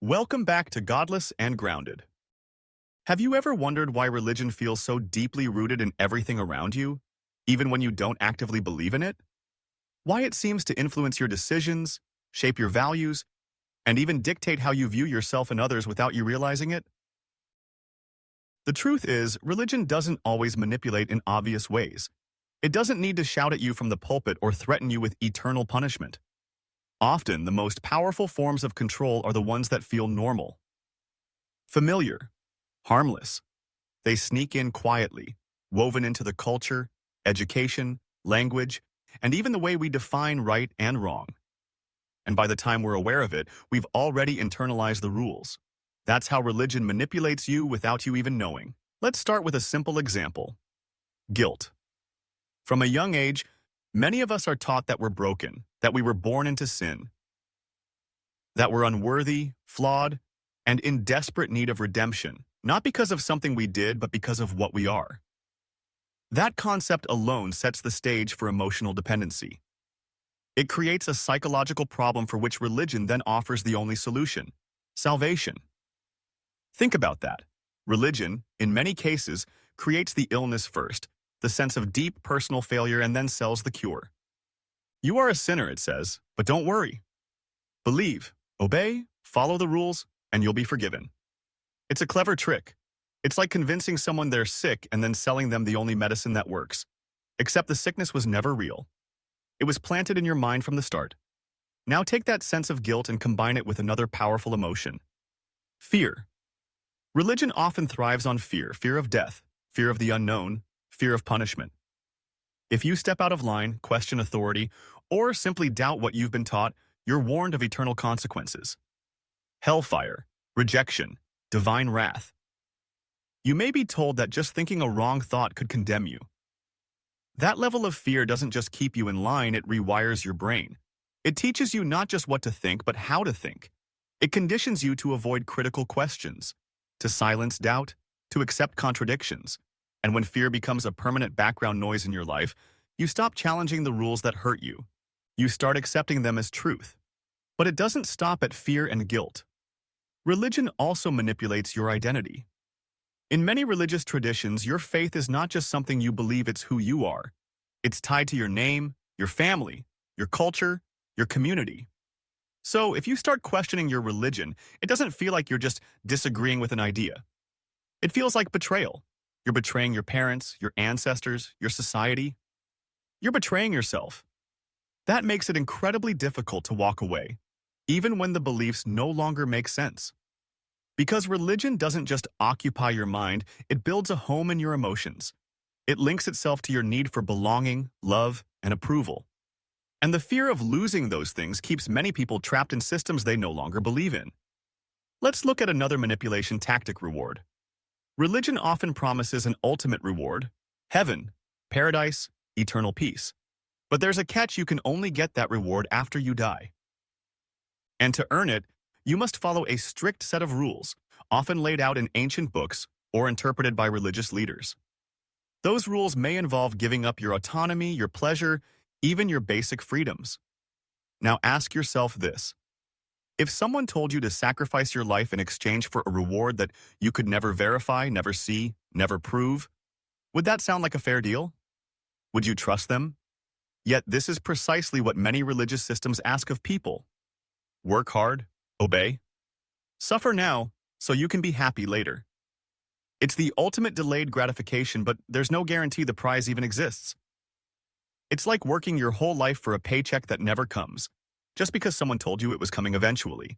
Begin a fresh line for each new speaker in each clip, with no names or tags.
Welcome back to Godless and Grounded. Have you ever wondered why religion feels so deeply rooted in everything around you, even when you don't actively believe in it? Why it seems to influence your decisions, shape your values, and even dictate how you view yourself and others without you realizing it? The truth is, religion doesn't always manipulate in obvious ways. It doesn't need to shout at you from the pulpit or threaten you with eternal punishment. Often, the most powerful forms of control are the ones that feel normal, familiar, harmless. They sneak in quietly, woven into the culture, education, language, and even the way we define right and wrong. And by the time we're aware of it, we've already internalized the rules. That's how religion manipulates you without you even knowing. Let's start with a simple example. Guilt. From a young age, many of us are taught that we're broken, that we were born into sin, that we're unworthy, flawed, and in desperate need of redemption, not because of something we did, but because of what we are. That concept alone sets the stage for emotional dependency. It creates a psychological problem for which religion then offers the only solution: salvation. Think about that. Religion, in many cases, creates the illness first, the sense of deep personal failure, and then sells the cure. You are a sinner, it says, but don't worry. Believe, obey, follow the rules, and you'll be forgiven. It's a clever trick. It's like convincing someone they're sick and then selling them the only medicine that works. Except the sickness was never real. It was planted in your mind from the start. Now take that sense of guilt and combine it with another powerful emotion: fear. Religion often thrives on fear: fear of death, fear of the unknown, fear of punishment. If you step out of line, question authority, or simply doubt what you've been taught, you're warned of eternal consequences. Hellfire, rejection, divine wrath. You may be told that just thinking a wrong thought could condemn you. That level of fear doesn't just keep you in line, it rewires your brain. It teaches you not just what to think, but how to think. It conditions you to avoid critical questions, to silence doubt, to accept contradictions. And when fear becomes a permanent background noise in your life, you stop challenging the rules that hurt you. You start accepting them as truth. But it doesn't stop at fear and guilt. Religion also manipulates your identity. In many religious traditions, your faith is not just something you believe, it's who you are. It's tied to your name, your family, your culture, your community. So if you start questioning your religion, it doesn't feel like you're just disagreeing with an idea. It feels like betrayal. You're betraying your parents, your ancestors, your society. You're betraying yourself. That makes it incredibly difficult to walk away, even when the beliefs no longer make sense. Because religion doesn't just occupy your mind, it builds a home in your emotions. It links itself to your need for belonging, love, and approval. And the fear of losing those things keeps many people trapped in systems they no longer believe in. Let's look at another manipulation tactic: reward. Religion often promises an ultimate reward: heaven, paradise, eternal peace. But there's a catch: you can only get that reward after you die. And to earn it, you must follow a strict set of rules, often laid out in ancient books or interpreted by religious leaders. Those rules may involve giving up your autonomy, your pleasure, even your basic freedoms. Now ask yourself this: if someone told you to sacrifice your life in exchange for a reward that you could never verify, never see, never prove, would that sound like a fair deal? Would you trust them? Yet this is precisely what many religious systems ask of people. Work hard, obey, suffer now so you can be happy later. It's the ultimate delayed gratification, but there's no guarantee the prize even exists. It's like working your whole life for a paycheck that never comes, just because someone told you it was coming eventually.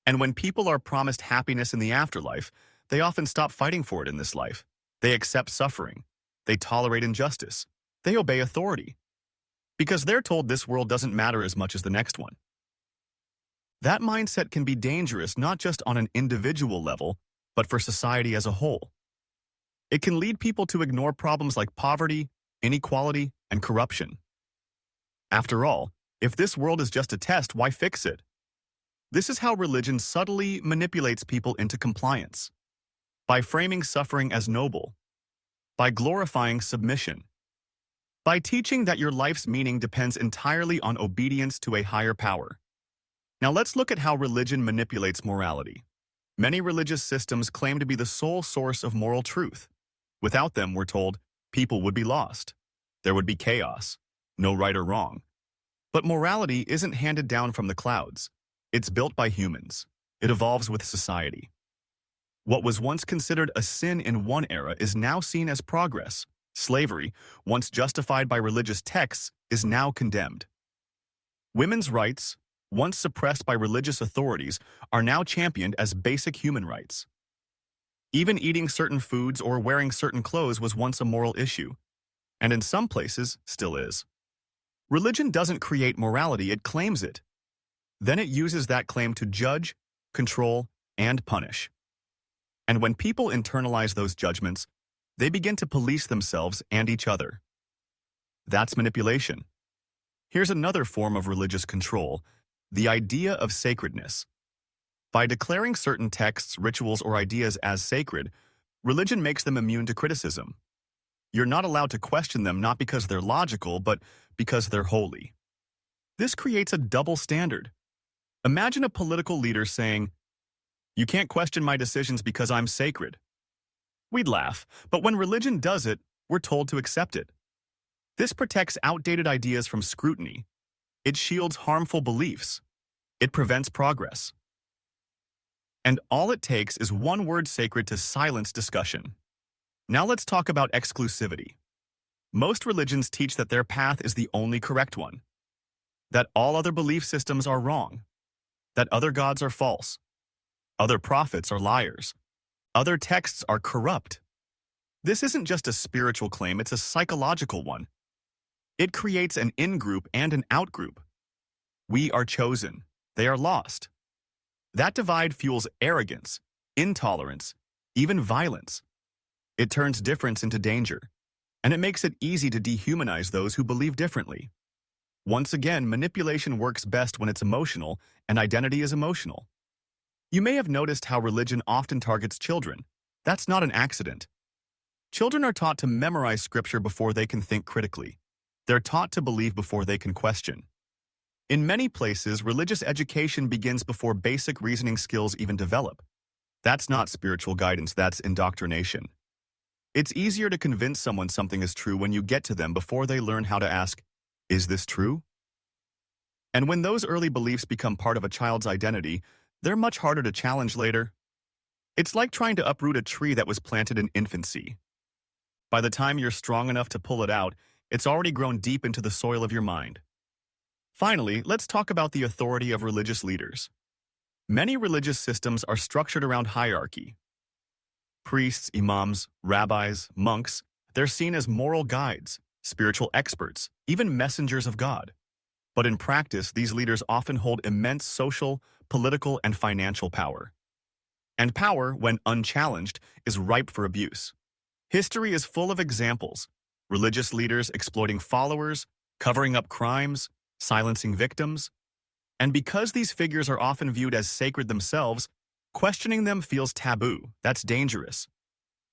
And when people are promised happiness in the afterlife, they often stop fighting for it in this life. They accept suffering. They tolerate injustice. They obey authority. Because they're told this world doesn't matter as much as the next one. That mindset can be dangerous not just on an individual level, but for society as a whole. It can lead people to ignore problems like poverty, inequality, and corruption. After all, if this world is just a test, why fix it? This is how religion subtly manipulates people into compliance. By framing suffering as noble. By glorifying submission. By teaching that your life's meaning depends entirely on obedience to a higher power. Now let's look at how religion manipulates morality. Many religious systems claim to be the sole source of moral truth. Without them, we're told, people would be lost. There would be chaos, no right or wrong. But morality isn't handed down from the clouds. It's built by humans. It evolves with society. What was once considered a sin in one era is now seen as progress. Slavery, once justified by religious texts, is now condemned. Women's rights, once suppressed by religious authorities, are now championed as basic human rights. Even eating certain foods or wearing certain clothes was once a moral issue, and in some places still is. Religion doesn't create morality, it claims it. Then it uses that claim to judge, control, and punish. And when people internalize those judgments, they begin to police themselves and each other. That's manipulation. Here's another form of religious control, the idea of sacredness. By declaring certain texts, rituals, or ideas as sacred, religion makes them immune to criticism. You're not allowed to question them not because they're logical, but because they're holy. This creates a double standard. Imagine a political leader saying, "You can't question my decisions because I'm sacred." We'd laugh, but when religion does it, we're told to accept it. This protects outdated ideas from scrutiny. It shields harmful beliefs. It prevents progress. And all it takes is one word sacred to silence discussion. Now let's talk about exclusivity. Most religions teach that their path is the only correct one, that all other belief systems are wrong, that other gods are false, other prophets are liars, other texts are corrupt. This isn't just a spiritual claim, it's a psychological one. It creates an in-group and an out-group. We are chosen, they are lost. That divide fuels arrogance, intolerance, even violence. It turns difference into danger, and it makes it easy to dehumanize those who believe differently. Once again, manipulation works best when it's emotional, and identity is emotional. You may have noticed how religion often targets children. That's not an accident. Children are taught to memorize scripture before they can think critically. They're taught to believe before they can question. In many places, religious education begins before basic reasoning skills even develop. That's not spiritual guidance, that's indoctrination. It's easier to convince someone something is true when you get to them before they learn how to ask, "Is this true?" And when those early beliefs become part of a child's identity, they're much harder to challenge later. It's like trying to uproot a tree that was planted in infancy. By the time you're strong enough to pull it out, it's already grown deep into the soil of your mind. Finally, let's talk about the authority of religious leaders. Many religious systems are structured around hierarchy. Priests, imams, rabbis, monks, they're seen as moral guides, spiritual experts, even messengers of God. But in practice, these leaders often hold immense social, political, and financial power. And power, when unchallenged, is ripe for abuse. History is full of examples: religious leaders exploiting followers, covering up crimes, silencing victims. And because these figures are often viewed as sacred themselves, questioning them feels taboo. That's dangerous.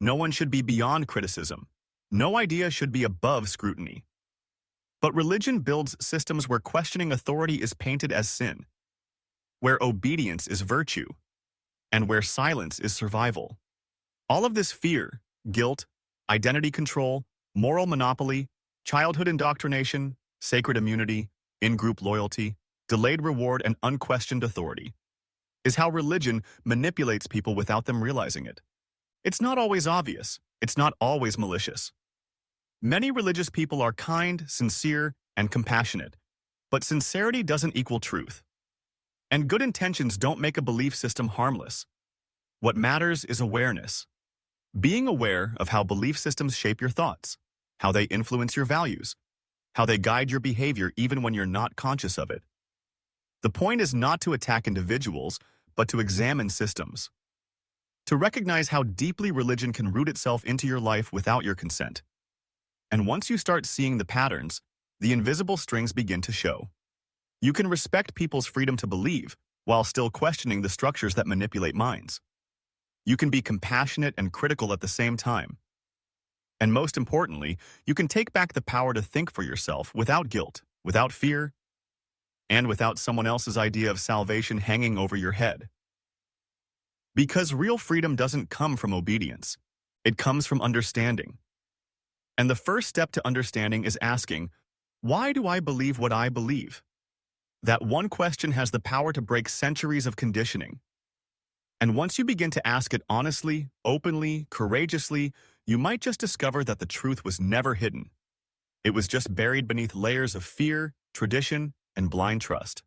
No one should be beyond criticism. No idea should be above scrutiny. But religion builds systems where questioning authority is painted as sin, where obedience is virtue, and where silence is survival. All of this fear, guilt, identity control, moral monopoly, childhood indoctrination, sacred immunity, in-group loyalty, delayed reward, and unquestioned authority is how religion manipulates people without them realizing it. It's not always obvious. It's not always malicious. Many religious people are kind, sincere, and compassionate, but sincerity doesn't equal truth. And good intentions don't make a belief system harmless. What matters is awareness. Being aware of how belief systems shape your thoughts, how they influence your values, how they guide your behavior even when you're not conscious of it. The point is not to attack individuals, but to examine systems. To recognize how deeply religion can root itself into your life without your consent. And once you start seeing the patterns, the invisible strings begin to show. You can respect people's freedom to believe, while still questioning the structures that manipulate minds. You can be compassionate and critical at the same time. And most importantly, you can take back the power to think for yourself without guilt, without fear, and without someone else's idea of salvation hanging over your head. Because real freedom doesn't come from obedience. It comes from understanding. And the first step to understanding is asking, why do I believe what I believe? That one question has the power to break centuries of conditioning. And once you begin to ask it honestly, openly, courageously, you might just discover that the truth was never hidden. It was just buried beneath layers of fear, tradition, and blind trust.